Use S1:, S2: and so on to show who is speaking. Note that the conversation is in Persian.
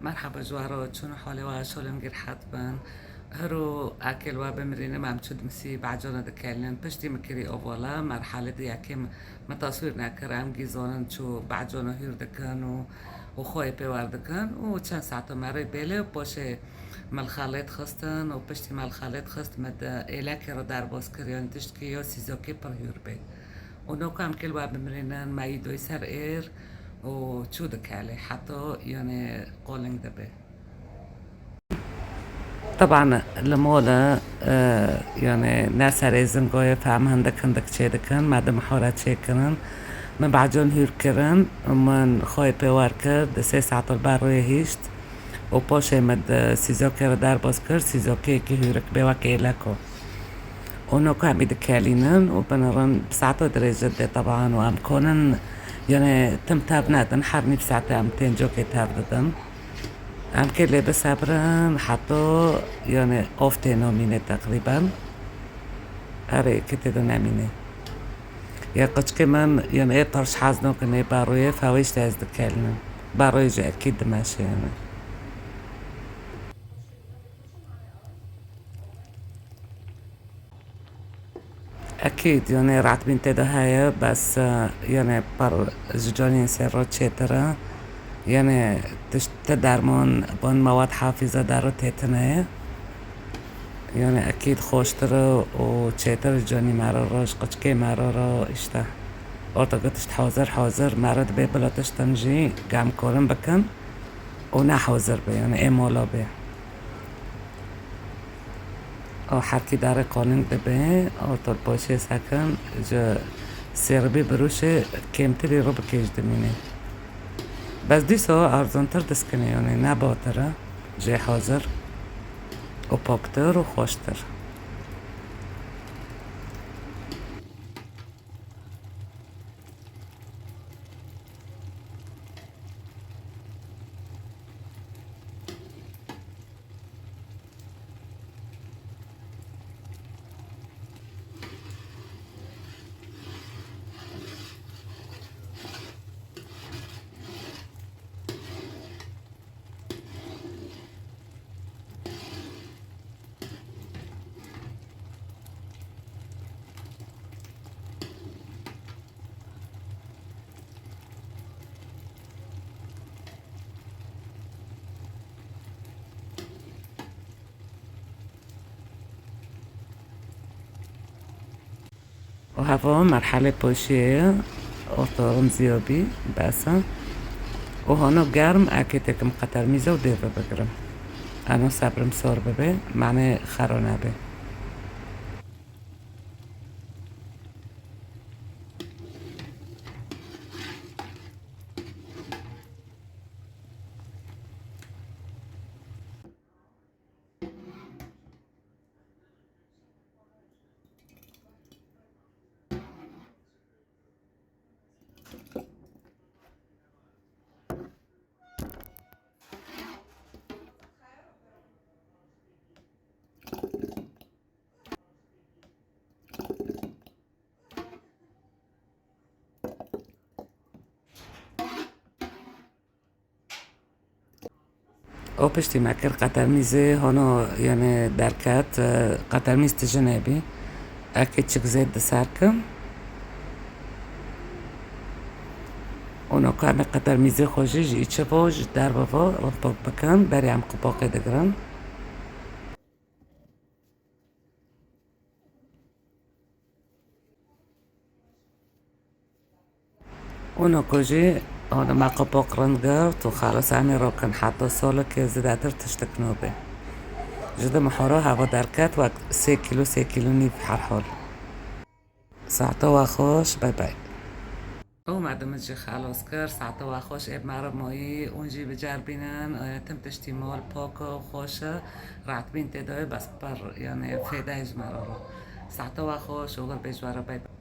S1: مرحبا جوارات، شنو حالي وشلون قد حتبن؟ هرو اكل وبمرينة ما مشد مسي بعجونة دكالن بشتي مكري اوفولا مرحلة دي اكيم متصوير ناكر ام جيزونن شو بعجونة هير دكان وخوي بيوار دكان وچند ساعتو مري بيلي وبوشي مالخاليت خستن وبشتي مالخاليت خست مد إلاكي رو در باز كريون تشتكي يو سيزوكي پر هير بي ونوكو ام كل وبمرينن ما يدوي سر اير وشو دكالي حتى يعني قولنج دبي طبعا المولا يعني ناس ريزن قوي فهم هندك چه دكن مادم حورات چه کنن من بعجون هير کرن من خوي بيوار کرد 3 ساعت البر روی هیشت و پاشه مد سیزوکی در باز کرد سیزوکی که هيرك بيوكي لكو ونو كان بيدكالينن وبنرن بساعته درجة دي طبعا وام كونن يعني تم تابناتن حرني بساعتها 200 جوكي تابدتن ام كله بصبرن حتى يعني افته نامينه تقريبا اره كده نامينه يا قد كمان يعني ايه طرش حزنو كنه بارويه فاويش تازد كلنا بارويه جا اكيد ماشي يعني اكيد يعني رعت بنت ده هاي بس يعني بر جانين سيرو تشترا يعني تدرمون بون مواد حافظة دارو تيتنه يعني أكيد خوشتره وتشيتر جاني مرا راش قشكي مرا را اشته ارتقتشت حاضر مرد بي بلا تشتنجي قام كورن بكن ونا حاضر بي يعني اي مولا بي او حركي داري قانون دبي او طول باشي سكن جا سيربي بروشي كيمتري رو بكيش دميني بس دي سوا ارزانتر دسكني يعني نباتره جي حاضر وباكتر وخوشتر وهذا مرحلة بوشية أطارم زيابي بس وهنا جرم أكيد كم قطر ميزة وديفة بقرم أنا صبرم صار ببي معنى خرانة بي او پشتی مکر قطر میزه هانا يعني دركات قطر میز تجنبي اكيد شك زيت دساركم اونا كان قطر میزه خوشی جی چه باج در بابا رنباق بکن بری هم قباقی دگرن اونا کجی انا ما قباق رنگرت و خلاص همین را کن حتی سالا که زیادتر تشتکنو به جدا محارا هوا درکت و 3 کیلو نیف هر حال ساعتا و خوش بای بای او مادم جي خلاص كر ساعتا و خوش اب مرا مایی اونجی بجار بینن تم تشتی مال پاکا و خوشه رعت بین تدای بس بر يعني فيدا مرا ساعتا و خوش وغر بجوارا بای بای